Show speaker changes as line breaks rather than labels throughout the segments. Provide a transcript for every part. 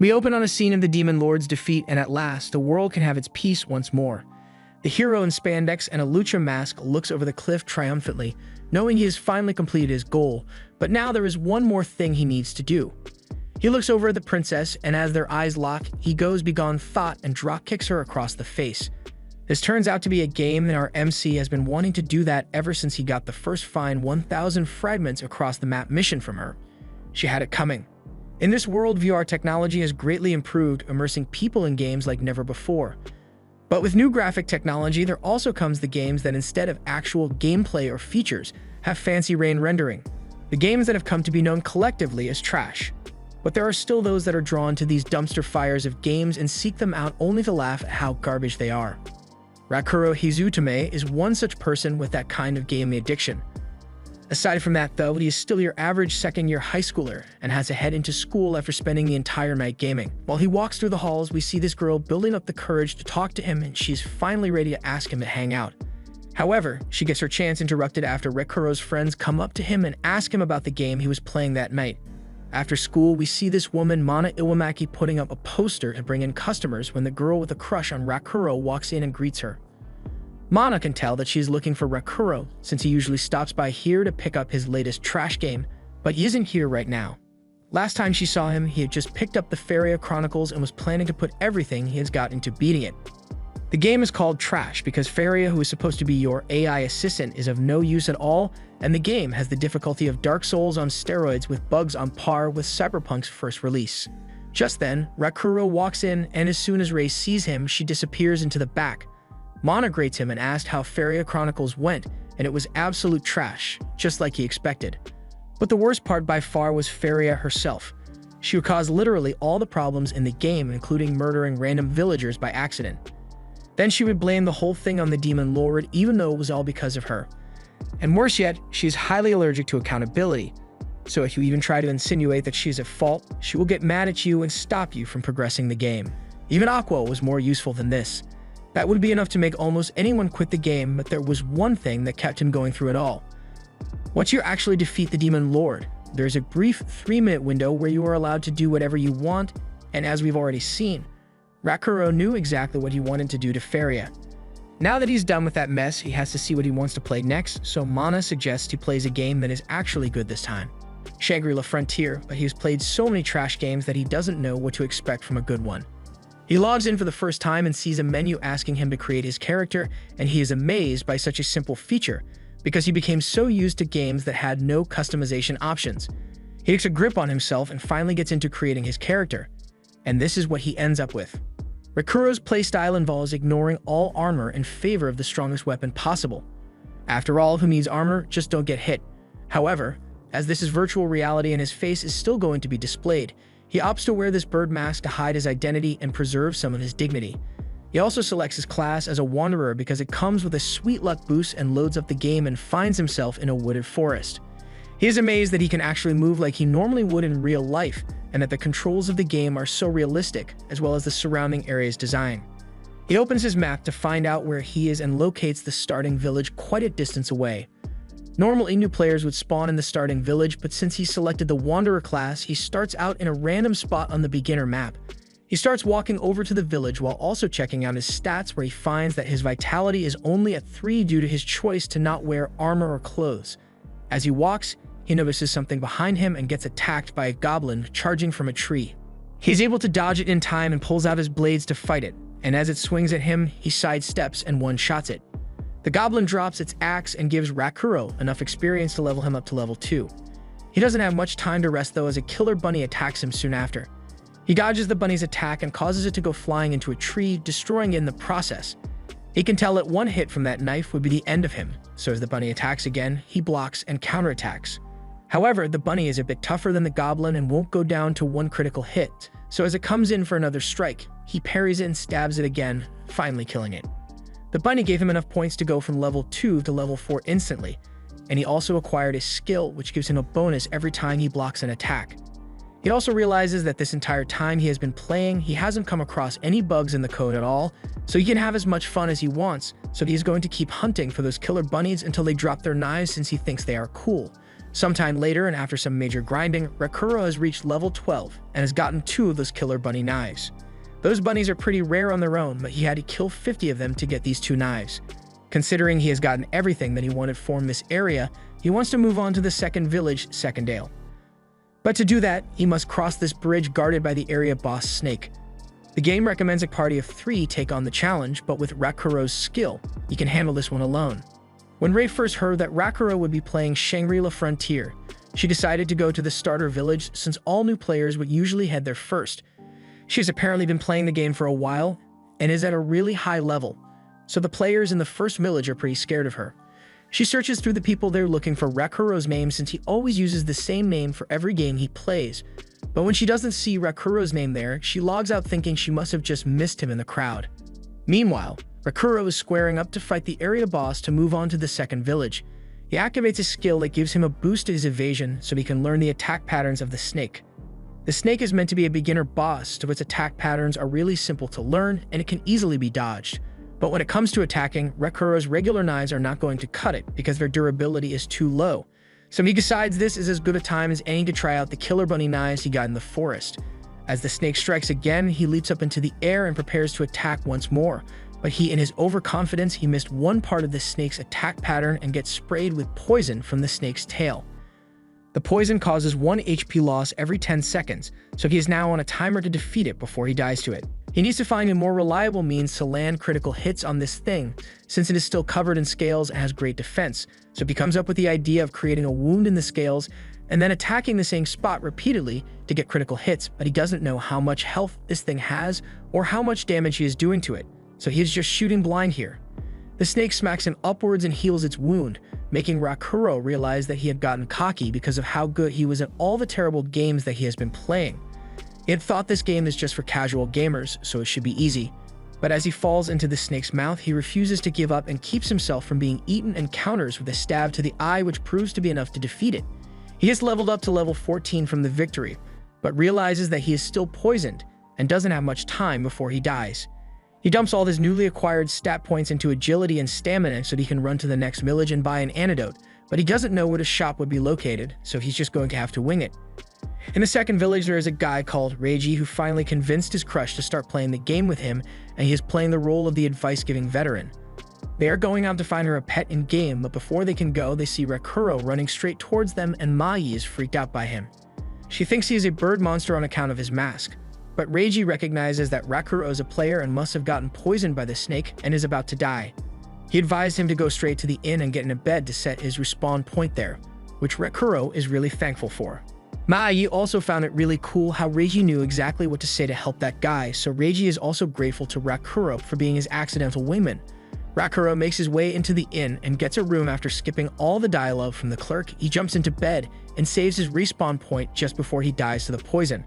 We open on a scene of the Demon Lord's defeat, and at last, the world can have its peace once more. The hero in spandex and a lucha mask looks over the cliff triumphantly, knowing he has finally completed his goal, but now there is one more thing he needs to do. He looks over at the princess, and as their eyes lock, he goes begone thought and drop kicks her across the face. This turns out to be a game, and our MC has been wanting to do that ever since he got the first find 1,000 fragments across the map mission from her. She had it coming. In this world, VR technology has greatly improved, immersing people in games like never before. But with new graphic technology, there also comes the games that instead of actual gameplay or features, have fancy rain rendering. The games that have come to be known collectively as trash. But there are still those that are drawn to these dumpster fires of games and seek them out only to laugh at how garbage they are. Rakuro Hizutame is one such person with that kind of gaming addiction. Aside from that though, he is still your average second-year high schooler and has to head into school after spending the entire night gaming. While he walks through the halls, we see this girl building up the courage to talk to him, and she's finally ready to ask him to hang out. However, she gets her chance interrupted after Rakuro's friends come up to him and ask him about the game he was playing that night. After school, we see this woman, Mana Iwamaki, putting up a poster to bring in customers when the girl with a crush on Rakuro walks in and greets her. Mana can tell that she is looking for Rakuro, since he usually stops by here to pick up his latest trash game, but he isn't here right now. Last time she saw him, he had just picked up the Faria Chronicles and was planning to put everything he has got into beating it. The game is called Trash because Faria, who is supposed to be your AI assistant, is of no use at all, and the game has the difficulty of Dark Souls on steroids with bugs on par with Cyberpunk's first release. Just then, Rakuro walks in, and as soon as Rei sees him, she disappears into the back. Mana greets him and asked how Faria Chronicles went, and it was absolute trash, just like he expected. But the worst part by far was Faria herself. She would cause literally all the problems in the game, including murdering random villagers by accident. Then she would blame the whole thing on the Demon Lord, even though it was all because of her. And worse yet, she is highly allergic to accountability. So if you even try to insinuate that she is at fault, she will get mad at you and stop you from progressing the game. Even Aqua was more useful than this. That would be enough to make almost anyone quit the game, but there was one thing that kept him going through it all. Once you actually defeat the Demon Lord, there's a brief 3-minute window where you are allowed to do whatever you want, and as we've already seen, Rakuro knew exactly what he wanted to do to Faria. Now that he's done with that mess, he has to see what he wants to play next, so Mana suggests he plays a game that is actually good this time. Shangri-La Frontier, but he's played so many trash games that he doesn't know what to expect from a good one. He logs in for the first time and sees a menu asking him to create his character, and he is amazed by such a simple feature, because he became so used to games that had no customization options. He takes a grip on himself and finally gets into creating his character. And this is what he ends up with. Rakuro's playstyle involves ignoring all armor in favor of the strongest weapon possible. After all, who needs armor just don't get hit. However, as this is virtual reality and his face is still going to be displayed, he opts to wear this bird mask to hide his identity and preserve some of his dignity. He also selects his class as a wanderer because it comes with a sweet luck boost and loads up the game and finds himself in a wooded forest. He is amazed that he can actually move like he normally would in real life, and that the controls of the game are so realistic, as well as the surrounding area's design. He opens his map to find out where he is and locates the starting village quite a distance away. Normally, new players would spawn in the starting village, but since he selected the Wanderer class, he starts out in a random spot on the beginner map. He starts walking over to the village while also checking out his stats, where he finds that his vitality is only at 3 due to his choice to not wear armor or clothes. As he walks, he notices something behind him and gets attacked by a goblin charging from a tree. He's able to dodge it in time and pulls out his blades to fight it, and as it swings at him, he sidesteps and one-shots it. The goblin drops its axe and gives Rakuro enough experience to level him up to level 2. He doesn't have much time to rest though, as a killer bunny attacks him soon after. He dodges the bunny's attack and causes it to go flying into a tree, destroying it in the process. He can tell that one hit from that knife would be the end of him, so as the bunny attacks again, he blocks and counterattacks. However, the bunny is a bit tougher than the goblin and won't go down to one critical hit, so as it comes in for another strike, he parries it and stabs it again, finally killing it. The bunny gave him enough points to go from level 2 to level 4 instantly, and he also acquired a skill which gives him a bonus every time he blocks an attack. He also realizes that this entire time he has been playing, he hasn't come across any bugs in the code at all, so he can have as much fun as he wants, so he's going to keep hunting for those killer bunnies until they drop their knives since he thinks they are cool. Sometime later, and after some major grinding, Rakuro has reached level 12 and has gotten 2 of those killer bunny knives. Those bunnies are pretty rare on their own, but he had to kill 50 of them to get these 2 knives. Considering he has gotten everything that he wanted from this area, he wants to move on to the second village, Secondale. But to do that, he must cross this bridge guarded by the area boss Snake. The game recommends a party of 3 take on the challenge, but with Rakuro's skill, he can handle this one alone. When Rei first heard that Rakuro would be playing Shangri-La Frontier, she decided to go to the starter village since all new players would usually head there first. She has apparently been playing the game for a while and is at a really high level, so the players in the first village are pretty scared of her. She searches through the people there looking for Rakuro's name since he always uses the same name for every game he plays. But when she doesn't see Rakuro's name there, she logs out thinking she must have just missed him in the crowd. Meanwhile, Rakuro is squaring up to fight the area boss to move on to the second village. He activates a skill that gives him a boost to his evasion so he can learn the attack patterns of the snake. The snake is meant to be a beginner boss, so its attack patterns are really simple to learn and it can easily be dodged. But when it comes to attacking, Rakuro's regular knives are not going to cut it because their durability is too low. So he decides this is as good a time as any to try out the killer bunny knives he got in the forest. As the snake strikes again, he leaps up into the air and prepares to attack once more. But in his overconfidence, he missed one part of the snake's attack pattern and gets sprayed with poison from the snake's tail. The poison causes 1 HP loss every 10 seconds, so he is now on a timer to defeat it before he dies to it. He needs to find a more reliable means to land critical hits on this thing, since it is still covered in scales and has great defense, so he comes up with the idea of creating a wound in the scales and then attacking the same spot repeatedly to get critical hits, but he doesn't know how much health this thing has or how much damage he is doing to it, so he is just shooting blind here. The snake smacks him upwards and heals its wound, making Rakuro realize that he had gotten cocky because of how good he was at all the terrible games that he has been playing. He had thought this game is just for casual gamers, so it should be easy. But as he falls into the snake's mouth, he refuses to give up and keeps himself from being eaten and counters with a stab to the eye, which proves to be enough to defeat it. He has leveled up to level 14 from the victory, but realizes that he is still poisoned and doesn't have much time before he dies. He dumps all his newly acquired stat points into agility and stamina so he can run to the next village and buy an antidote, but he doesn't know where the shop would be located, so he's just going to have to wing it. In the second village, there is a guy called Reiji who finally convinced his crush to start playing the game with him, and he is playing the role of the advice-giving veteran. They are going out to find her a pet in-game, but before they can go, they see Rakuro running straight towards them, and Mai is freaked out by him. She thinks he is a bird monster on account of his mask, but Reiji recognizes that Rakuro is a player and must have gotten poisoned by the snake and is about to die. He advised him to go straight to the inn and get in a bed to set his respawn point there, which Rakuro is really thankful for. Mai also found it really cool how Reiji knew exactly what to say to help that guy, so Reiji is also grateful to Rakuro for being his accidental wingman. Rakuro makes his way into the inn and gets a room after skipping all the dialogue from the clerk. He jumps into bed and saves his respawn point just before he dies to the poison.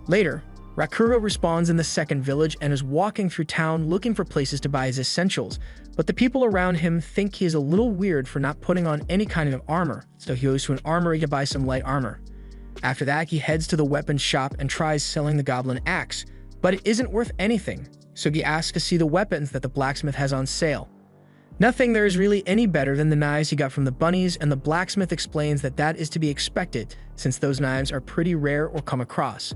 Later, Rakuro respawns in the second village and is walking through town looking for places to buy his essentials, but the people around him think he is a little weird for not putting on any kind of armor, so he goes to an armory to buy some light armor. After that, he heads to the weapons shop and tries selling the goblin axe, but it isn't worth anything, so he asks to see the weapons that the blacksmith has on sale. Nothing there is really any better than the knives he got from the bunnies, and the blacksmith explains that that is to be expected since those knives are pretty rare or come across.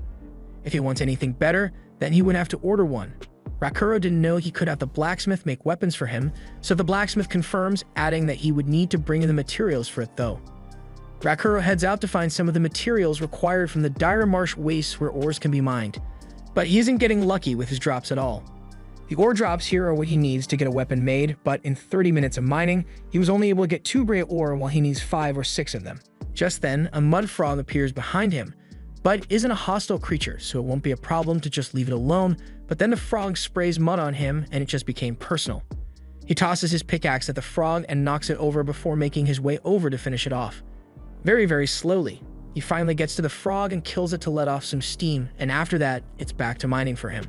If he wants anything better, then he would have to order one. Rakuro didn't know he could have the blacksmith make weapons for him, so the blacksmith confirms, adding that he would need to bring in the materials for it though. Rakuro heads out to find some of the materials required from the Dire Marsh wastes where ores can be mined, but he isn't getting lucky with his drops at all. The ore drops here are what he needs to get a weapon made, but in 30 minutes of mining, he was only able to get 2 gray ore while he needs 5 or 6 of them. Just then, a mud frog appears behind him, but isn't a hostile creature, so it won't be a problem to just leave it alone, but then the frog sprays mud on him and it just became personal. He tosses his pickaxe at the frog and knocks it over before making his way over to finish it off. Very, very slowly, he finally gets to the frog and kills it to let off some steam, and after that, it's back to mining for him.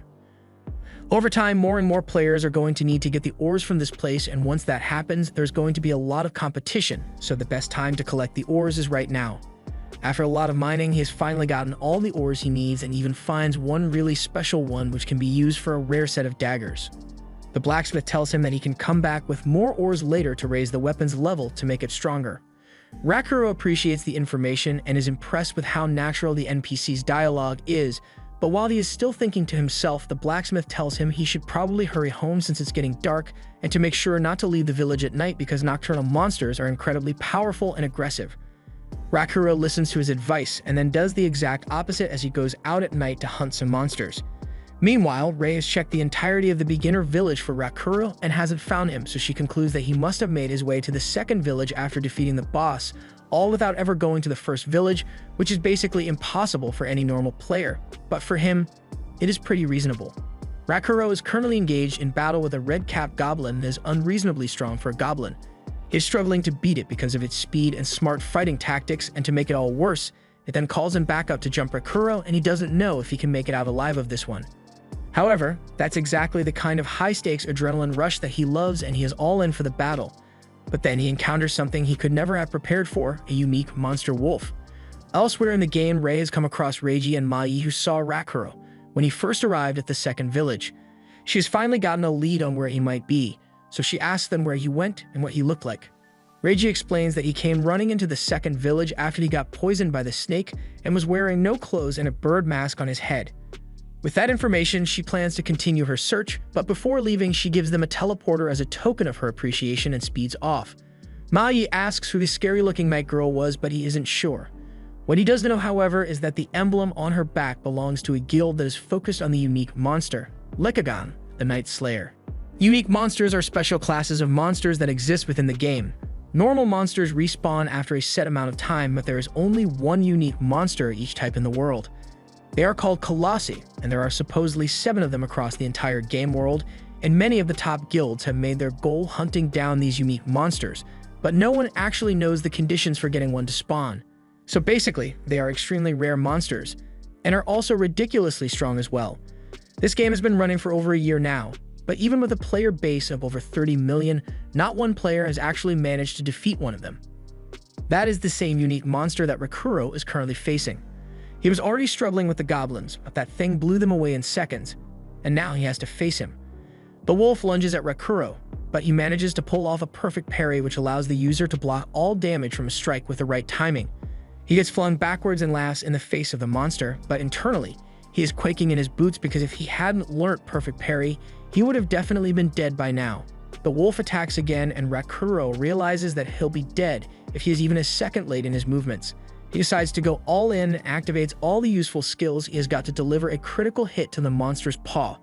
Over time, more and more players are going to need to get the ores from this place, and once that happens, there's going to be a lot of competition, so the best time to collect the ores is right now. After a lot of mining, he has finally gotten all the ores he needs and even finds one really special one which can be used for a rare set of daggers. The blacksmith tells him that he can come back with more ores later to raise the weapon's level to make it stronger. Rakuro appreciates the information and is impressed with how natural the NPC's dialogue is, but while he is still thinking to himself, the blacksmith tells him he should probably hurry home since it's getting dark, and to make sure not to leave the village at night because nocturnal monsters are incredibly powerful and aggressive. Rakuro listens to his advice and then does the exact opposite as he goes out at night to hunt some monsters. Meanwhile, Rei has checked the entirety of the beginner village for Rakuro and hasn't found him, so she concludes that he must have made his way to the second village after defeating the boss, all without ever going to the first village, which is basically impossible for any normal player. But for him, it is pretty reasonable. Rakuro is currently engaged in battle with a red-capped goblin that is unreasonably strong for a goblin. He is struggling to beat it because of its speed and smart fighting tactics, and to make it all worse, it then calls him back up to jump Rakuro, and he doesn't know if he can make it out alive of this one. However, that's exactly the kind of high-stakes adrenaline rush that he loves, and he is all in for the battle. But then he encounters something he could never have prepared for, a unique monster wolf. Elsewhere in the game, Rei has come across Reiji and Mai, who saw Rakuro when he first arrived at the second village. She has finally gotten a lead on where he might be, so she asks them where he went and what he looked like. Reiji explains that he came running into the second village after he got poisoned by the snake and was wearing no clothes and a bird mask on his head. With that information, she plans to continue her search, but before leaving, she gives them a teleporter as a token of her appreciation and speeds off. Mai asks who the scary-looking night girl was, but he isn't sure. What he does know, however, is that the emblem on her back belongs to a guild that is focused on the unique monster, Lickigan, the Night Slayer. Unique monsters are special classes of monsters that exist within the game. Normal monsters respawn after a set amount of time, but there is only one unique monster each type in the world. They are called Colossi, and there are supposedly 7 of them across the entire game world, and many of the top guilds have made their goal hunting down these unique monsters, but no one actually knows the conditions for getting one to spawn. So basically, they are extremely rare monsters, and are also ridiculously strong as well. This game has been running for over a year now, but even with a player base of over 30 million, not one player has actually managed to defeat one of them. That is the same unique monster that Rakuro is currently facing. He was already struggling with the goblins, but that thing blew them away in seconds, and now he has to face him. The wolf lunges at Rakuro, but he manages to pull off a perfect parry which allows the user to block all damage from a strike with the right timing. He gets flung backwards and laughs in the face of the monster, but internally, he is quaking in his boots because if he hadn't learnt perfect parry, he would have definitely been dead by now. The wolf attacks again, and Rakuro realizes that he'll be dead if he is even a second late in his movements. He decides to go all in and activates all the useful skills he has got to deliver a critical hit to the monster's paw.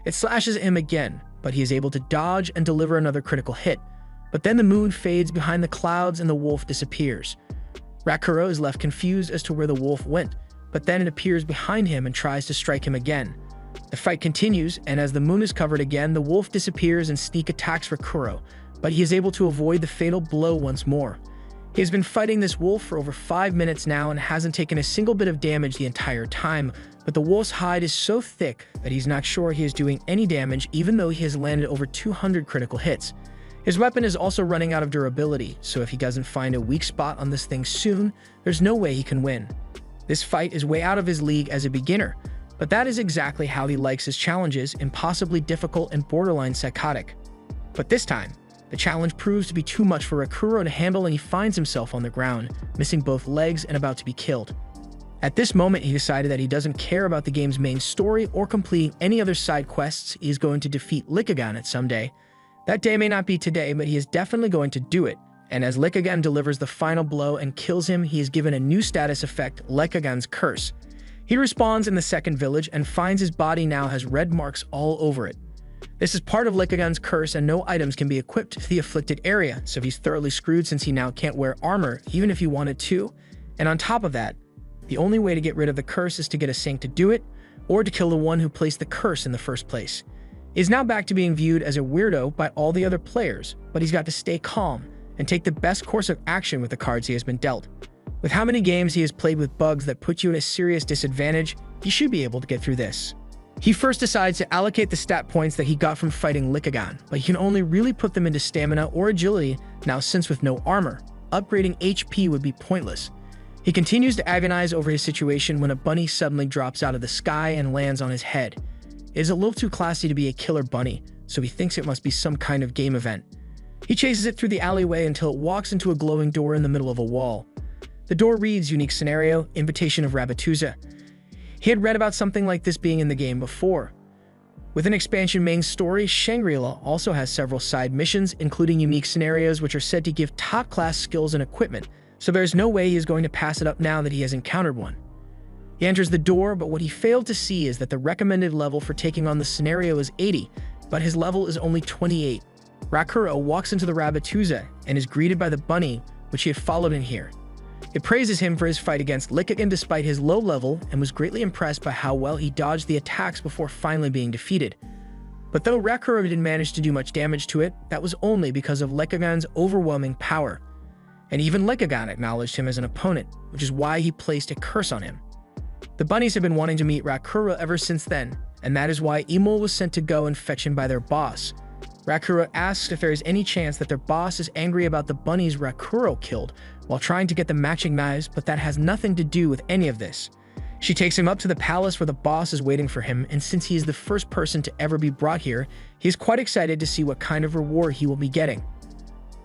It slashes at him again, but he is able to dodge and deliver another critical hit. But then the moon fades behind the clouds and the wolf disappears. Rakuro is left confused as to where the wolf went, but then it appears behind him and tries to strike him again. The fight continues, and as the moon is covered again, the wolf disappears and sneak attacks Rakuro, but he is able to avoid the fatal blow once more. He has been fighting this wolf for over 5 minutes now and hasn't taken a single bit of damage the entire time, but the wolf's hide is so thick that he's not sure he is doing any damage even though he has landed over 200 critical hits. His weapon is also running out of durability, so if he doesn't find a weak spot on this thing soon, there's no way he can win. This fight is way out of his league as a beginner, but that is exactly how he likes his challenges, impossibly difficult and borderline psychotic. But this time, the challenge proves to be too much for Rakuro to handle and he finds himself on the ground, missing both legs and about to be killed. At this moment, he decided that he doesn't care about the game's main story or completing any other side quests. He is going to defeat Lickigan at some day. That day may not be today, but he is definitely going to do it. And as Lickigan delivers the final blow and kills him, he is given a new status effect, Lickigan's Curse. He respawns in the second village and finds his body now has red marks all over it. This is part of Lickigan's curse, and no items can be equipped to the afflicted area, so he's thoroughly screwed since he now can't wear armor, even if he wanted to. And on top of that, the only way to get rid of the curse is to get a saint to do it, or to kill the one who placed the curse in the first place. He is now back to being viewed as a weirdo by all the other players, but he's got to stay calm and take the best course of action with the cards he has been dealt. With how many games he has played with bugs that put you at a serious disadvantage, he should be able to get through this. He first decides to allocate the stat points that he got from fighting Lickigan, but he can only really put them into stamina or agility now since with no armor. Upgrading HP would be pointless. He continues to agonize over his situation when a bunny suddenly drops out of the sky and lands on his head. It is a little too classy to be a killer bunny, so he thinks it must be some kind of game event. He chases it through the alleyway until it walks into a glowing door in the middle of a wall. The door reads Unique Scenario, Invitation of Rabbituza. He had read about something like this being in the game before. With an expansion main story, Shangri-La also has several side missions, including unique scenarios which are said to give top-class skills and equipment, so there's no way he is going to pass it up now that he has encountered one. He enters the door, but what he failed to see is that the recommended level for taking on the scenario is 80, but his level is only 28. Rakuro walks into the Rabbituza and is greeted by the bunny, which he had followed in here. It praises him for his fight against Lickigan despite his low level and was greatly impressed by how well he dodged the attacks before finally being defeated. But though Rakuro didn't manage to do much damage to it, that was only because of Lickigan's overwhelming power. And even Lickigan acknowledged him as an opponent, which is why he placed a curse on him. The bunnies have been wanting to meet Rakuro ever since then, and that is why Emil was sent to go and fetch him by their boss. Rakuro asks if there is any chance that their boss is angry about the bunnies Rakuro killed while trying to get the matching knives, but that has nothing to do with any of this. She takes him up to the palace where the boss is waiting for him, and since he is the first person to ever be brought here, he is quite excited to see what kind of reward he will be getting.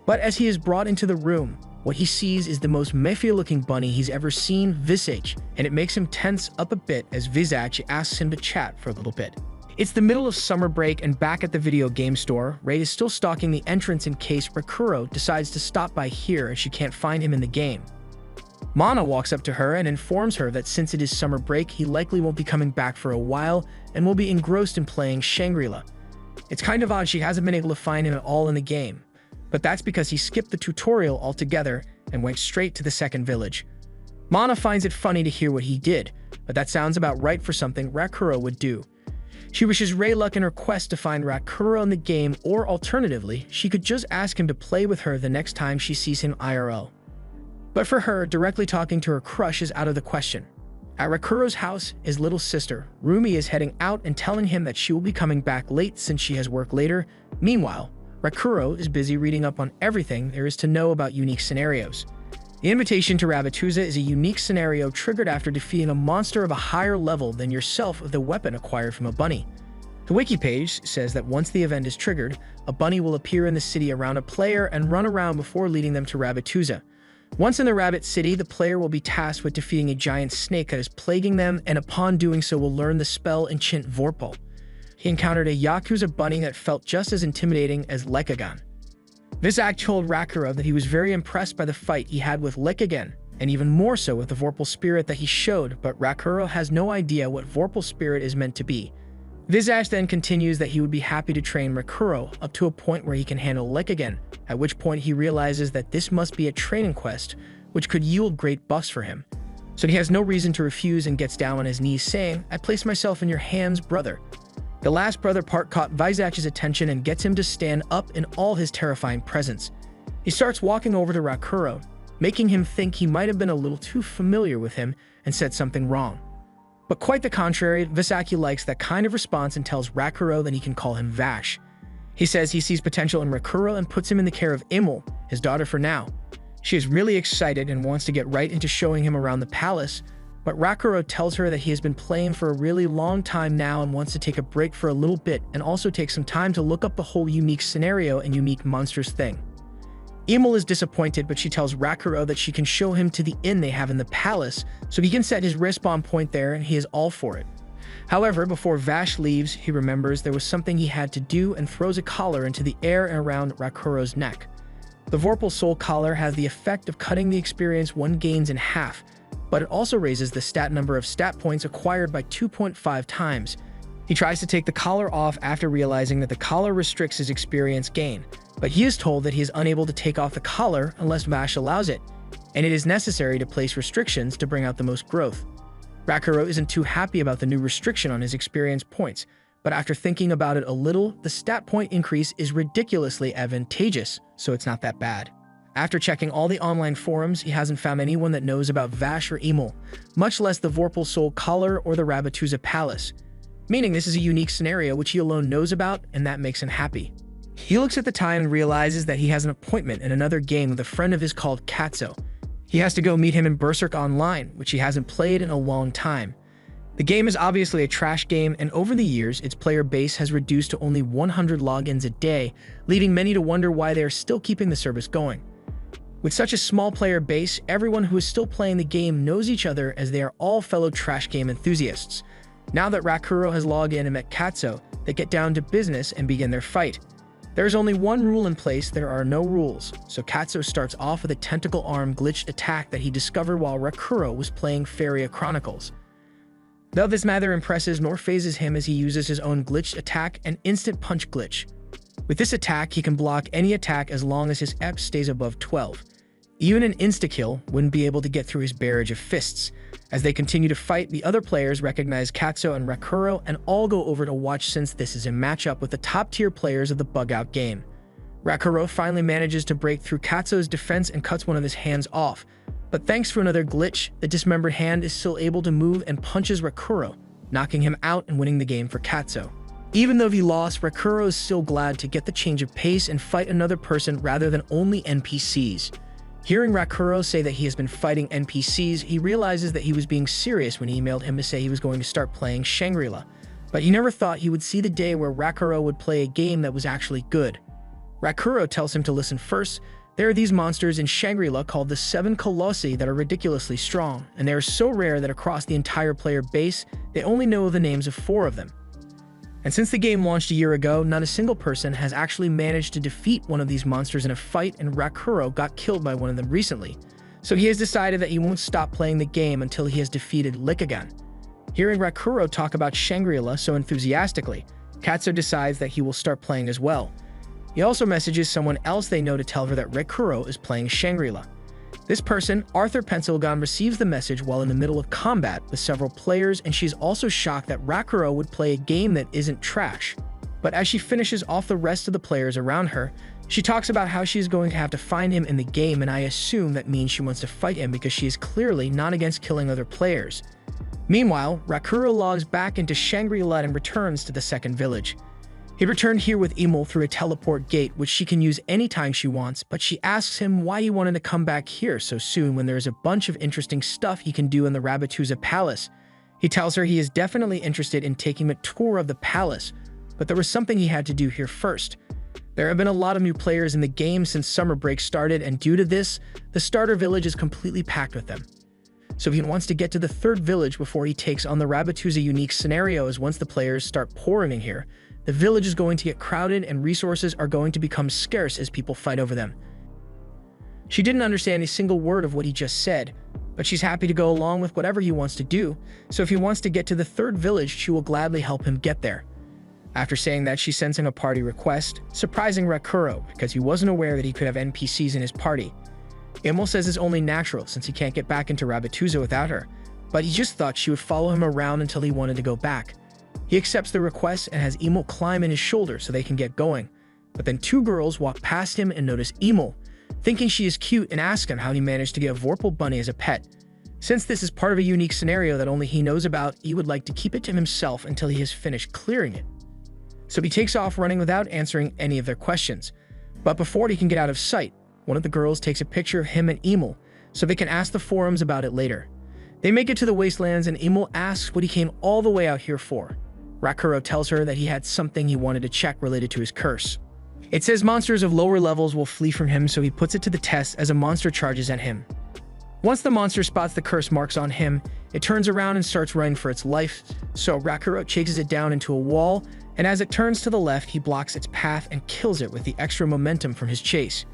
But as he is brought into the room, what he sees is the most mafia-looking bunny he's ever seen, Visage, and it makes him tense up a bit as Visage asks him to chat for a little bit. It's the middle of summer break, and back at the video game store, Ray is still stalking the entrance in case Rakuro decides to stop by here as she can't find him in the game. Mana walks up to her and informs her that since it is summer break, he likely won't be coming back for a while and will be engrossed in playing Shangri-La. It's kind of odd she hasn't been able to find him at all in the game, but that's because he skipped the tutorial altogether and went straight to the second village. Mana finds it funny to hear what he did, but that sounds about right for something Rakuro would do. She wishes Ray luck in her quest to find Rakuro in the game, or alternatively, she could just ask him to play with her the next time she sees him IRL. But for her, directly talking to her crush is out of the question. At Rakuro's house, his little sister, Rumi, is heading out and telling him that she will be coming back late since she has work later. Meanwhile, Rakuro is busy reading up on everything there is to know about unique scenarios. The invitation to Rabbituza is a unique scenario triggered after defeating a monster of a higher level than yourself with a weapon acquired from a bunny. The wiki page says that once the event is triggered, a bunny will appear in the city around a player and run around before leading them to Rabbituza. Once in the Rabbit City, the player will be tasked with defeating a giant snake that is plaguing them, and upon doing so will learn the spell Enchant Vorpal. He encountered a Yakuza bunny that felt just as intimidating as Lickigan. Visage told Rakuro that he was very impressed by the fight he had with Lickigan, and even more so with the Vorpal Spirit that he showed, but Rakuro has no idea what Vorpal Spirit is meant to be. Visage then continues that he would be happy to train Rakuro up to a point where he can handle Lickigan, at which point he realizes that this must be a training quest, which could yield great buffs for him. So he has no reason to refuse and gets down on his knees saying, "I place myself in your hands, brother." The last brother part caught Visage's attention and gets him to stand up in all his terrifying presence. He starts walking over to Rakuro, making him think he might have been a little too familiar with him and said something wrong. But quite the contrary, Visage likes that kind of response and tells Rakuro that he can call him Vash. He says he sees potential in Rakuro and puts him in the care of Emil, his daughter for now. She is really excited and wants to get right into showing him around the palace, but Rakuro tells her that he has been playing for a really long time now and wants to take a break for a little bit and also take some time to look up the whole unique scenario and unique monsters thing. Emil is disappointed, but she tells Rakuro that she can show him to the inn they have in the palace so he can set his respawn point there, and he is all for it. However, before Vash leaves, he remembers there was something he had to do and throws a collar into the air and around Rakuro's neck. The Vorpal Soul Collar has the effect of cutting the experience one gains in half, but it also raises the stat number of stat points acquired by 2.5 times. He tries to take the collar off after realizing that the collar restricts his experience gain, but he is told that he is unable to take off the collar unless Vash allows it, and it is necessary to place restrictions to bring out the most growth. Rakuro isn't too happy about the new restriction on his experience points, but after thinking about it a little, the stat point increase is ridiculously advantageous, so it's not that bad. After checking all the online forums, he hasn't found anyone that knows about Vash or Emil, much less the Vorpal Soul Collar or the Rabbituza Palace, meaning this is a unique scenario which he alone knows about, and that makes him happy. He looks at the time and realizes that he has an appointment in another game with a friend of his called Katzo. He has to go meet him in Berserk Online, which he hasn't played in a long time. The game is obviously a trash game, and over the years, its player base has reduced to only 100 logins a day, leading many to wonder why they are still keeping the service going. With such a small player base, everyone who is still playing the game knows each other as they are all fellow trash game enthusiasts. Now that Rakuro has logged in and met Katsuo, they get down to business and begin their fight. There is only one rule in place: there are no rules, so Katsuo starts off with a tentacle arm glitched attack that he discovered while Rakuro was playing Feria Chronicles. Though this neither impresses nor phases him, as he uses his own glitched attack and instant punch glitch. With this attack, he can block any attack as long as his EP stays above 12. Even an insta-kill wouldn't be able to get through his barrage of fists. As they continue to fight, the other players recognize Katsuo and Rakuro and all go over to watch, since this is a matchup with the top-tier players of the bug-out game. Rakuro finally manages to break through Katsuo's defense and cuts one of his hands off. But thanks to another glitch, the dismembered hand is still able to move and punches Rakuro, knocking him out and winning the game for Katsuo. Even though he lost, Rakuro is still glad to get the change of pace and fight another person rather than only NPCs. Hearing Rakuro say that he has been fighting NPCs, he realizes that he was being serious when he emailed him to say he was going to start playing Shangri-La. But he never thought he would see the day where Rakuro would play a game that was actually good. Rakuro tells him to listen first. There are these monsters in Shangri-La called the Seven Colossi that are ridiculously strong, and they are so rare that across the entire player base, they only know the names of 4 of them. And since the game launched a year ago, not a single person has actually managed to defeat one of these monsters in a fight, and Rakuro got killed by one of them recently. So he has decided that he won't stop playing the game until he has defeated Likagan. Hearing Rakuro talk about Shangri-La so enthusiastically, Katsuo decides that he will start playing as well. He also messages someone else they know to tell her that Rakuro is playing Shangri-La. This person, Arthur Pencilgon, receives the message while in the middle of combat with several players, and she's also shocked that Rakuro would play a game that isn't trash. But as she finishes off the rest of the players around her, she talks about how she is going to have to find him in the game, and I assume that means she wants to fight him because she is clearly not against killing other players. Meanwhile, Rakuro logs back into Shangri-La and returns to the second village. He returned here with Emil through a teleport gate, which she can use anytime she wants, but she asks him why he wanted to come back here so soon when there's a bunch of interesting stuff he can do in the Rabbituza Palace. He tells her he is definitely interested in taking a tour of the palace, but there was something he had to do here first. There have been a lot of new players in the game since summer break started, and due to this, the starter village is completely packed with them. So he wants to get to the third village before he takes on the Rabbituza unique scenario, as once the players start pouring in here, the village is going to get crowded and resources are going to become scarce as people fight over them. She didn't understand a single word of what he just said, but she's happy to go along with whatever he wants to do, so if he wants to get to the third village, she will gladly help him get there. After saying that, she sends him a party request, surprising Rakuro because he wasn't aware that he could have NPCs in his party. Emil says it's only natural since he can't get back into Rabbituza without her, but he just thought she would follow him around until he wanted to go back. He accepts the request and has Emil climb in his shoulder so they can get going. But then 2 girls walk past him and notice Emil, thinking she is cute, and ask him how he managed to get a Vorpal bunny as a pet. Since this is part of a unique scenario that only he knows about, he would like to keep it to himself until he has finished clearing it. So he takes off running without answering any of their questions. But before he can get out of sight, one of the girls takes a picture of him and Emil so they can ask the forums about it later. They make it to the wastelands and Emil asks what he came all the way out here for. Rakuro tells her that he had something he wanted to check related to his curse. It says monsters of lower levels will flee from him, so he puts it to the test as a monster charges at him. Once the monster spots the curse marks on him, it turns around and starts running for its life, so Rakuro chases it down into a wall, and as it turns to the left, he blocks its path and kills it with the extra momentum from his chase.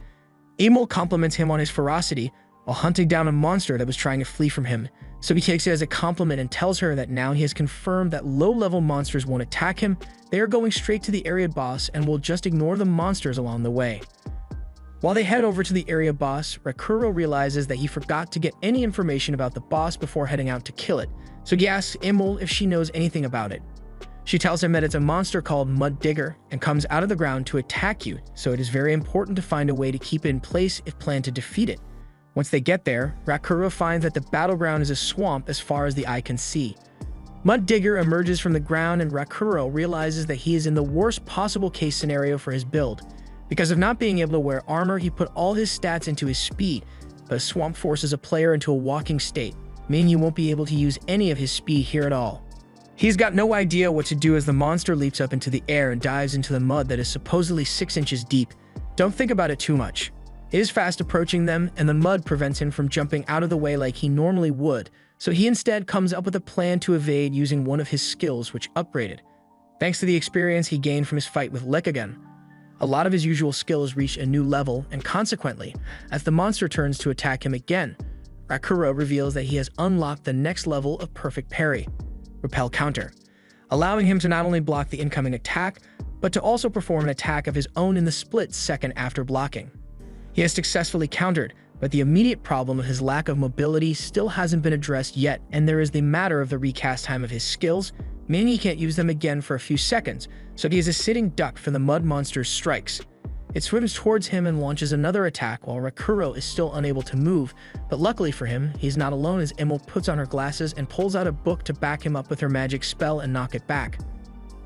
Emil compliments him on his ferocity while hunting down a monster that was trying to flee from him, so he takes it as a compliment and tells her that now he has confirmed that low-level monsters won't attack him, they are going straight to the area boss and will just ignore the monsters along the way. While they head over to the area boss, Rakuro realizes that he forgot to get any information about the boss before heading out to kill it, so he asks Emil if she knows anything about it. She tells him that it's a monster called Mud Digger and comes out of the ground to attack you, so it is very important to find a way to keep it in place if planned to defeat it. Once they get there, Rakuro finds that the battleground is a swamp as far as the eye can see. Mud Digger emerges from the ground and Rakuro realizes that he is in the worst possible case scenario for his build. Because of not being able to wear armor, he put all his stats into his speed, but swamp forces a player into a walking state, meaning you won't be able to use any of his speed here at all. He's got no idea what to do as the monster leaps up into the air and dives into the mud that is supposedly 6 inches deep. Don't think about it too much. It is fast approaching them, and the mud prevents him from jumping out of the way like he normally would, so he instead comes up with a plan to evade using one of his skills, which upgraded. Thanks to the experience he gained from his fight with Lickigan, a lot of his usual skills reach a new level, and consequently, as the monster turns to attack him again, Rakuro reveals that he has unlocked the next level of Perfect Parry, Repel Counter, allowing him to not only block the incoming attack, but to also perform an attack of his own in the split second after blocking. He has successfully countered, but the immediate problem of his lack of mobility still hasn't been addressed yet, and there is the matter of the recast time of his skills, meaning he can't use them again for a few seconds, so he is a sitting duck for the mud monster's strikes. It swims towards him and launches another attack while Rakuro is still unable to move, but luckily for him, he's not alone as Imul puts on her glasses and pulls out a book to back him up with her magic spell and knock it back.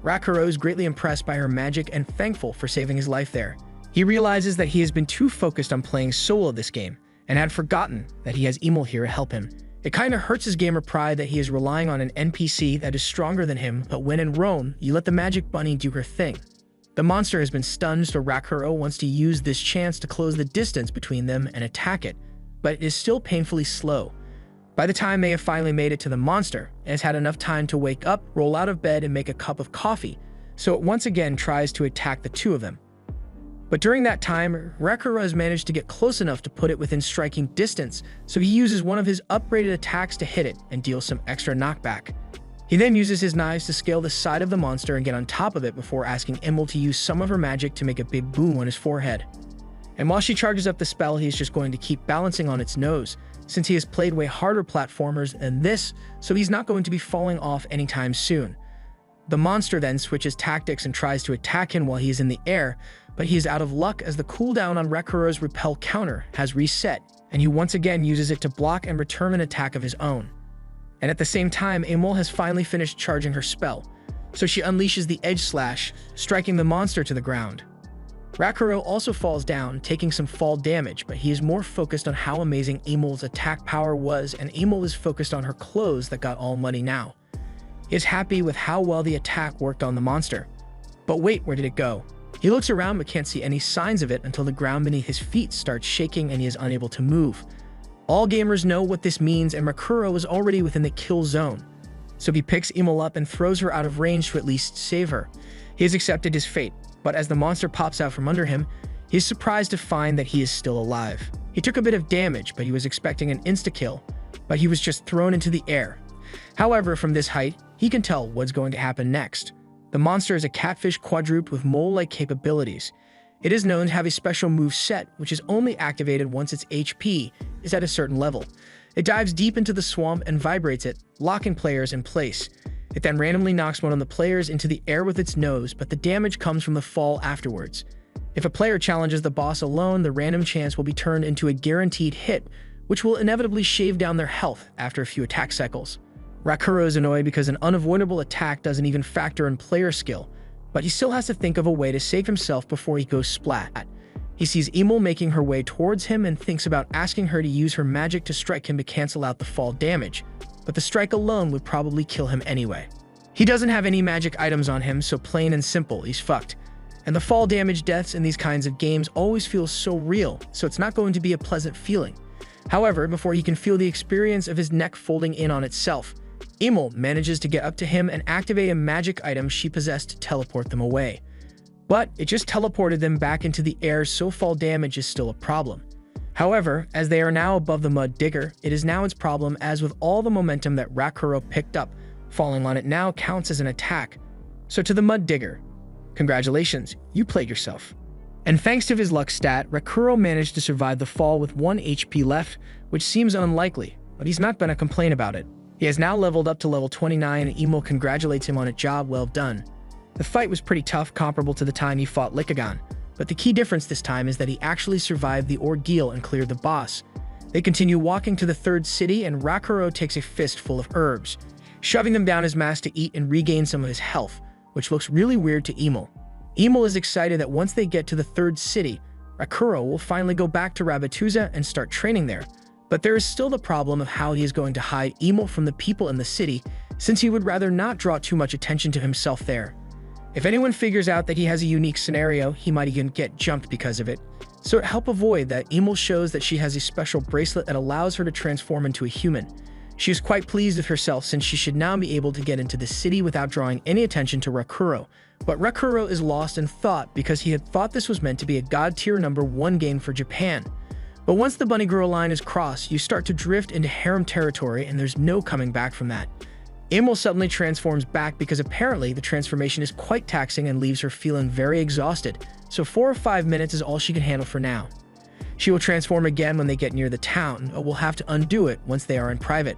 Rakuro is greatly impressed by her magic and thankful for saving his life there. He realizes that he has been too focused on playing solo this game, and had forgotten that he has Imul here to help him. It kinda hurts his gamer pride that he is relying on an NPC that is stronger than him, but when in Rome, you let the magic bunny do her thing. The monster has been stunned, so Rakuro wants to use this chance to close the distance between them and attack it, but it is still painfully slow. By the time they have finally made it to the monster, it has had enough time to wake up, roll out of bed, and make a cup of coffee, so it once again tries to attack the two of them. But during that time, Rakuro has managed to get close enough to put it within striking distance, so he uses one of his upgraded attacks to hit it and deal some extra knockback. He then uses his knives to scale the side of the monster and get on top of it before asking Imul to use some of her magic to make a big boom on his forehead. And while she charges up the spell, he is just going to keep balancing on its nose, since he has played way harder platformers than this, so he's not going to be falling off anytime soon. The monster then switches tactics and tries to attack him while he is in the air, but he is out of luck as the cooldown on Rakuro's Repel Counter has reset, and he once again uses it to block and return an attack of his own. And at the same time, Imul has finally finished charging her spell, so she unleashes the Edge Slash, striking the monster to the ground. Rakuro also falls down, taking some fall damage, but he is more focused on how amazing Imul's attack power was, and Imul is focused on her clothes that got all muddy now. He is happy with how well the attack worked on the monster. But wait, where did it go? He looks around but can't see any signs of it until the ground beneath his feet starts shaking and he is unable to move. All gamers know what this means, and Rakuro is already within the kill zone. So he picks Imul up and throws her out of range to at least save her. He has accepted his fate, but as the monster pops out from under him, he is surprised to find that he is still alive. He took a bit of damage, but he was expecting an insta-kill, but he was just thrown into the air. However, from this height, he can tell what's going to happen next. The monster is a catfish quadruped with mole-like capabilities. It is known to have a special move set, which is only activated once its HP is at a certain level. It dives deep into the swamp and vibrates it, locking players in place. It then randomly knocks one of the players into the air with its nose, but the damage comes from the fall afterwards. If a player challenges the boss alone, the random chance will be turned into a guaranteed hit, which will inevitably shave down their health after a few attack cycles. Rakuro is annoyed because an unavoidable attack doesn't even factor in player skill, but he still has to think of a way to save himself before he goes splat. He sees Imul making her way towards him and thinks about asking her to use her magic to strike him to cancel out the fall damage, but the strike alone would probably kill him anyway. He doesn't have any magic items on him, so plain and simple, he's fucked. And the fall damage deaths in these kinds of games always feel so real, so it's not going to be a pleasant feeling. However, before he can feel the experience of his neck folding in on itself, Imul manages to get up to him and activate a magic item she possessed to teleport them away. But it just teleported them back into the air, so fall damage is still a problem. However, as they are now above the mud digger, it is now its problem, as with all the momentum that Rakuro picked up, falling on it now counts as an attack. So to the mud digger, congratulations, you played yourself. And thanks to his luck stat, Rakuro managed to survive the fall with 1 HP left, which seems unlikely, but he's not gonna complain about it. He has now leveled up to level 29, and Imul congratulates him on a job well done. The fight was pretty tough, comparable to the time he fought Lickigan, but the key difference this time is that he actually survived the ordeal and cleared the boss. They continue walking to the third city, and Rakuro takes a fistful of herbs, shoving them down his mask to eat and regain some of his health, which looks really weird to Imul. Imul is excited that once they get to the third city, Rakuro will finally go back to Rabbituza and start training there. But there is still the problem of how he is going to hide Imul from the people in the city, since he would rather not draw too much attention to himself there. If anyone figures out that he has a unique scenario, he might even get jumped because of it. So to help avoid that, Emil shows that she has a special bracelet that allows her to transform into a human. She is quite pleased with herself since she should now be able to get into the city without drawing any attention to Rakuro. But Rakuro is lost in thought because he had thought this was meant to be a God tier number 1 game for Japan. But once the bunny girl line is crossed, you start to drift into harem territory and there's no coming back from that. Emil suddenly transforms back because apparently the transformation is quite taxing and leaves her feeling very exhausted, so 4 or 5 minutes is all she can handle for now. She will transform again when they get near the town, but will have to undo it once they are in private.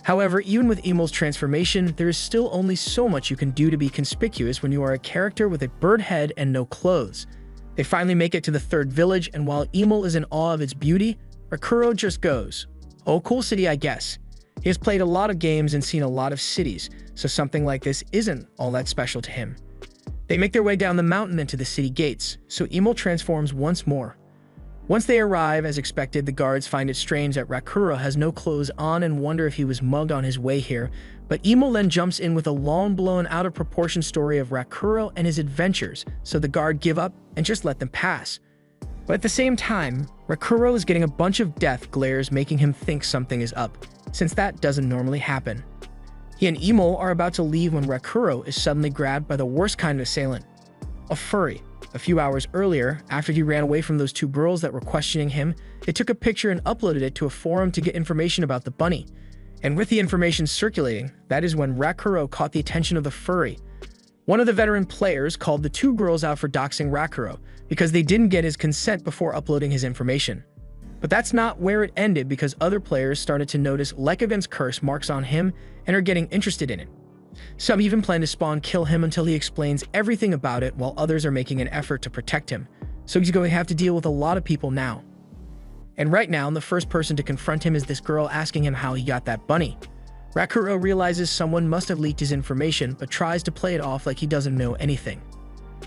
However, even with Emil's transformation, there is still only so much you can do to be conspicuous when you are a character with a bird head and no clothes. They finally make it to the 3rd village, and while Emil is in awe of its beauty, Rakuro just goes, "Oh, cool city, I guess." He has played a lot of games and seen a lot of cities, so something like this isn't all that special to him. They make their way down the mountain into the city gates, so Emil transforms once more. Once they arrive, as expected, the guards find it strange that Rakuro has no clothes on and wonder if he was mugged on his way here, but Emil then jumps in with a long blown out of proportion story of Rakuro and his adventures, so the guard give up and just let them pass. But at the same time, Rakuro is getting a bunch of death glares making him think something is up, since that doesn't normally happen. He and Emil are about to leave when Rakuro is suddenly grabbed by the worst kind of assailant, a furry. A few hours earlier, after he ran away from those 2 girls that were questioning him, they took a picture and uploaded it to a forum to get information about the bunny. And with the information circulating, that is when Rakuro caught the attention of the furry. One of the veteran players called the 2 girls out for doxing Rakuro because they didn't get his consent before uploading his information. But that's not where it ended because other players started to notice Lekovin's curse marks on him and are getting interested in it. Some even plan to spawn kill him until he explains everything about it, while others are making an effort to protect him. So he's going to have to deal with a lot of people now. And right now, the first person to confront him is this girl asking him how he got that bunny. Rakuro realizes someone must have leaked his information, but tries to play it off like he doesn't know anything.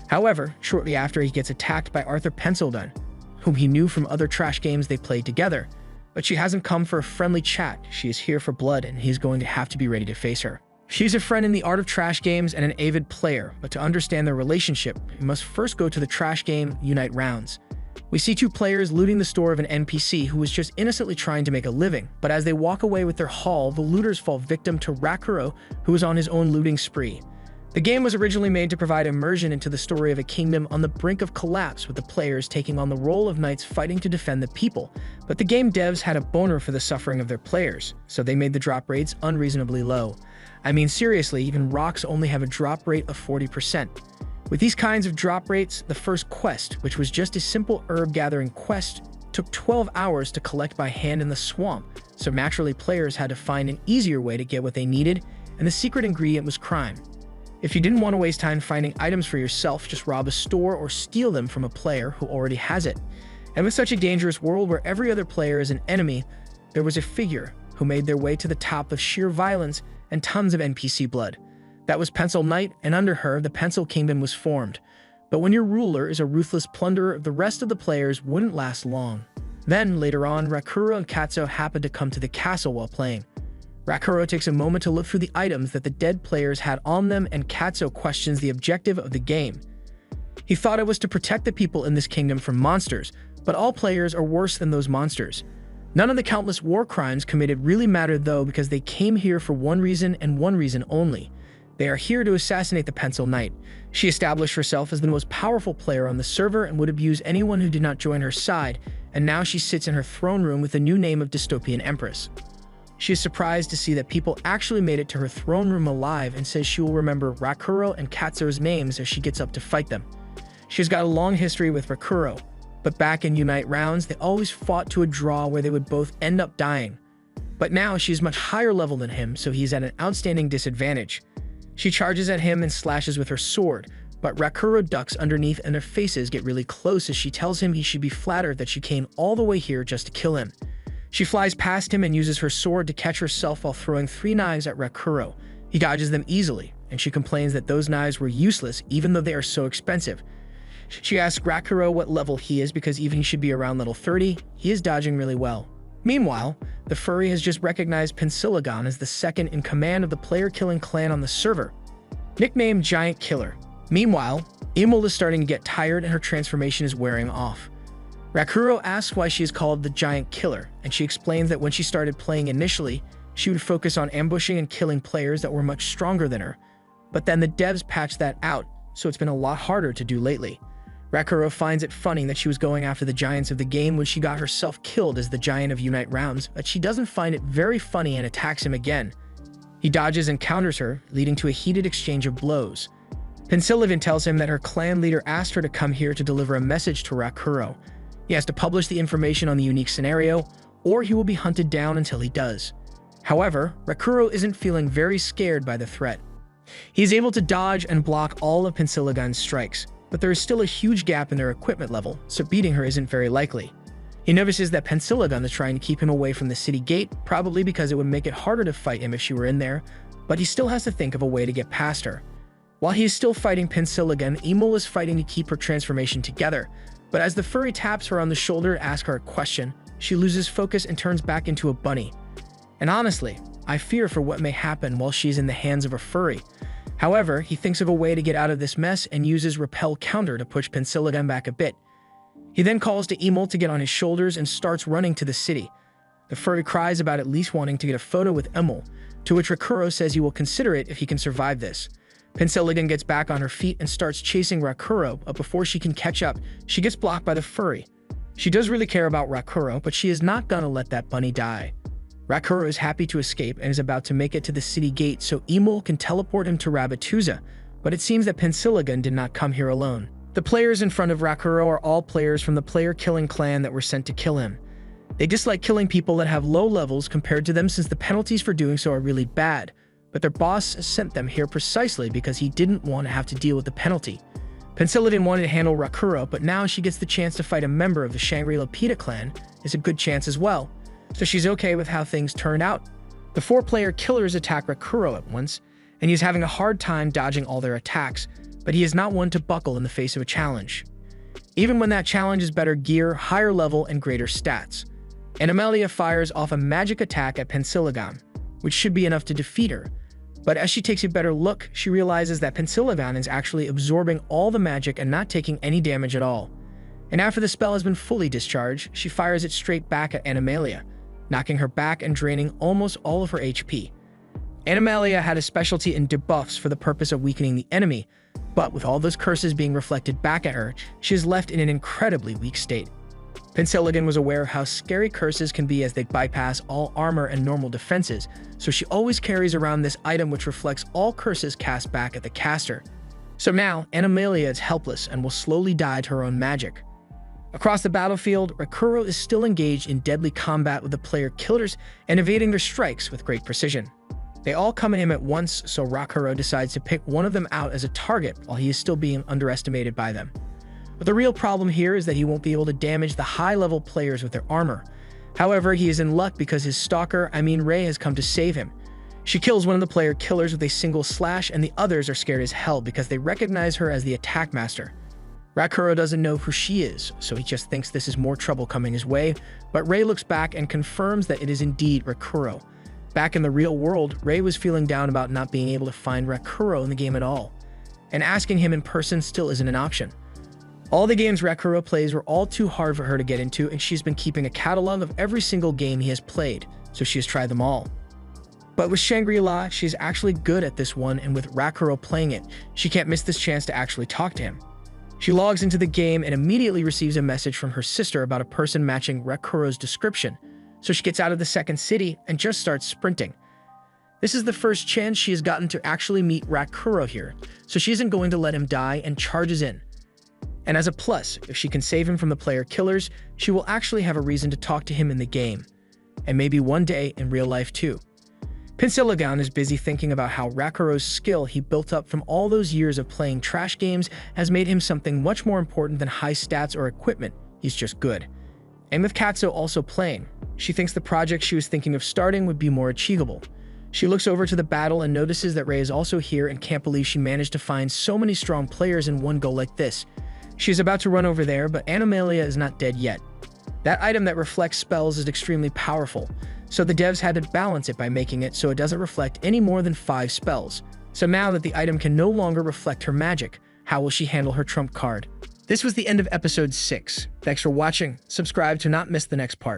However, shortly after, he gets attacked by Arthur Pencildon, whom he knew from other trash games they played together. But she hasn't come for a friendly chat, she is here for blood, and he's going to have to be ready to face her. She's a friend in the Art of Trash games and an avid player, but to understand their relationship, we must first go to the trash game Unite Rounds. We see 2 players looting the store of an NPC who was just innocently trying to make a living, but as they walk away with their haul, the looters fall victim to Rakuro, who is on his own looting spree. The game was originally made to provide immersion into the story of a kingdom on the brink of collapse, with the players taking on the role of knights fighting to defend the people. But the game devs had a boner for the suffering of their players, so they made the drop rates unreasonably low. I mean, seriously, even rocks only have a drop rate of 40%. With these kinds of drop rates, the first quest, which was just a simple herb gathering quest, took 12 hours to collect by hand in the swamp, so naturally players had to find an easier way to get what they needed, and the secret ingredient was crime. If you didn't want to waste time finding items for yourself, just rob a store or steal them from a player who already has it. And with such a dangerous world where every other player is an enemy, there was a figure who made their way to the top of sheer violence and tons of NPC blood. That was Pencil Knight, and under her, the Pencil Kingdom was formed. But when your ruler is a ruthless plunderer, the rest of the players wouldn't last long. Then, later on, Rakuro and Katsuo happened to come to the castle while playing. Rakuro takes a moment to look through the items that the dead players had on them, and Katsuo questions the objective of the game. He thought it was to protect the people in this kingdom from monsters, but all players are worse than those monsters. None of the countless war crimes committed really mattered though, because they came here for one reason and one reason only. They are here to assassinate the Pencil Knight. She established herself as the most powerful player on the server and would abuse anyone who did not join her side, and now she sits in her throne room with the new name of Dystopian Empress. She is surprised to see that people actually made it to her throne room alive, and says she will remember Rakuro and Katsuo's names as she gets up to fight them. She's got a long history with Rakuro, but back in Unite Rounds, they always fought to a draw where they would both end up dying. But now she's much higher level than him, so he's at an outstanding disadvantage. She charges at him and slashes with her sword, but Rakuro ducks underneath and their faces get really close as she tells him he should be flattered that she came all the way here just to kill him. She flies past him and uses her sword to catch herself while throwing 3 knives at Rakuro. He dodges them easily, and she complains that those knives were useless even though they are so expensive. She asks Rakuro what level he is because even he should be around level 30, he is dodging really well. Meanwhile, the furry has just recognized Pensilogon as the second in command of the player-killing clan on the server, nicknamed Giant Killer. Meanwhile, Emil is starting to get tired and her transformation is wearing off. Rakuro asks why she is called the Giant Killer, and she explains that when she started playing initially, she would focus on ambushing and killing players that were much stronger than her. But then the devs patched that out, so it's been a lot harder to do lately. Rakuro finds it funny that she was going after the giants of the game when she got herself killed as the Giant of Unite rounds, but she doesn't find it very funny and attacks him again. He dodges and counters her, leading to a heated exchange of blows. Pensilogon tells him that her clan leader asked her to come here to deliver a message to Rakuro. He has to publish the information on the unique scenario, or he will be hunted down until he does. However, Rakuro isn't feeling very scared by the threat. He is able to dodge and block all of Pensilogon's strikes, but there is still a huge gap in their equipment level, so beating her isn't very likely. He notices that Pensilogon is trying to keep him away from the city gate, probably because it would make it harder to fight him if she were in there, but he still has to think of a way to get past her. While he is still fighting Pensilogon, Emil is fighting to keep her transformation together, but as the furry taps her on the shoulder to ask her a question, she loses focus and turns back into a bunny. And honestly, I fear for what may happen while she's in the hands of a furry. However, he thinks of a way to get out of this mess and uses Repel Counter to push Pensilogon back a bit. He then calls to Emil to get on his shoulders and starts running to the city. The furry cries about at least wanting to get a photo with Emil, to which Rakuro says he will consider it if he can survive this. Pensilogon gets back on her feet and starts chasing Rakuro, but before she can catch up, she gets blocked by the furry. She does really care about Rakuro, but she is not gonna let that bunny die. Rakuro is happy to escape and is about to make it to the city gate so Emil can teleport him to Rabbituza, but it seems that Pensilogon did not come here alone. The players in front of Rakuro are all players from the player-killing clan that were sent to kill him. They dislike killing people that have low levels compared to them since the penalties for doing so are really bad, but their boss sent them here precisely because he didn't want to have to deal with the penalty. Pensilogon wanted to handle Rakuro, but now she gets the chance to fight a member of the Shangri-La Pita clan is a good chance as well, so she's okay with how things turned out. The 4-player killers attack Rakuro at once, and he's having a hard time dodging all their attacks, but he is not one to buckle in the face of a challenge. Even when that challenge is better gear, higher level, and greater stats. Animalia fires off a magic attack at Pensilogon, which should be enough to defeat her. But as she takes a better look, she realizes that Pensilogon is actually absorbing all the magic and not taking any damage at all. And after the spell has been fully discharged, she fires it straight back at Animalia, knocking her back and draining almost all of her HP. Animalia had a specialty in debuffs for the purpose of weakening the enemy, but with all those curses being reflected back at her, she is left in an incredibly weak state. Pensilogon was aware of how scary curses can be as they bypass all armor and normal defenses, so she always carries around this item which reflects all curses cast back at the caster. So now, Animalia is helpless and will slowly die to her own magic. Across the battlefield, Rakuro is still engaged in deadly combat with the player killers and evading their strikes with great precision. They all come at him at once, so Rakuro decides to pick one of them out as a target while he is still being underestimated by them. But the real problem here is that he won't be able to damage the high-level players with their armor. However, he is in luck because his stalker, Ray, has come to save him. She kills one of the player killers with a single slash, and the others are scared as hell because they recognize her as the attack master. Rakuro doesn't know who she is, so he just thinks this is more trouble coming his way, but Ray looks back and confirms that it is indeed Rakuro. Back in the real world, Ray was feeling down about not being able to find Rakuro in the game at all, and asking him in person still isn't an option. All the games Rakuro plays were all too hard for her to get into, and she's been keeping a catalog of every single game he has played, so she has tried them all. But with Shangri-La, she's actually good at this one, and with Rakuro playing it, she can't miss this chance to actually talk to him. She logs into the game and immediately receives a message from her sister about a person matching Rakuro's description, so she gets out of the second city and just starts sprinting. This is the first chance she has gotten to actually meet Rakuro here, so she isn't going to let him die and charges in. And as a plus, if she can save him from the player killers, she will actually have a reason to talk to him in the game, and maybe one day in real life too. Pensilogon is busy thinking about how Rakuro's skill he built up from all those years of playing trash games has made him something much more important than high stats or equipment. He's just good. And with Katsuo also playing, she thinks the project she was thinking of starting would be more achievable. She looks over to the battle and notices that Ray is also here and can't believe she managed to find so many strong players in one go like this. She's about to run over there, but Animalia is not dead yet. That item that reflects spells is extremely powerful, so the devs had to balance it by making it so it doesn't reflect any more than 5 spells. So now that the item can no longer reflect her magic, how will she handle her trump card? This was the end of episode 6. Thanks for watching. Subscribe to not miss the next part.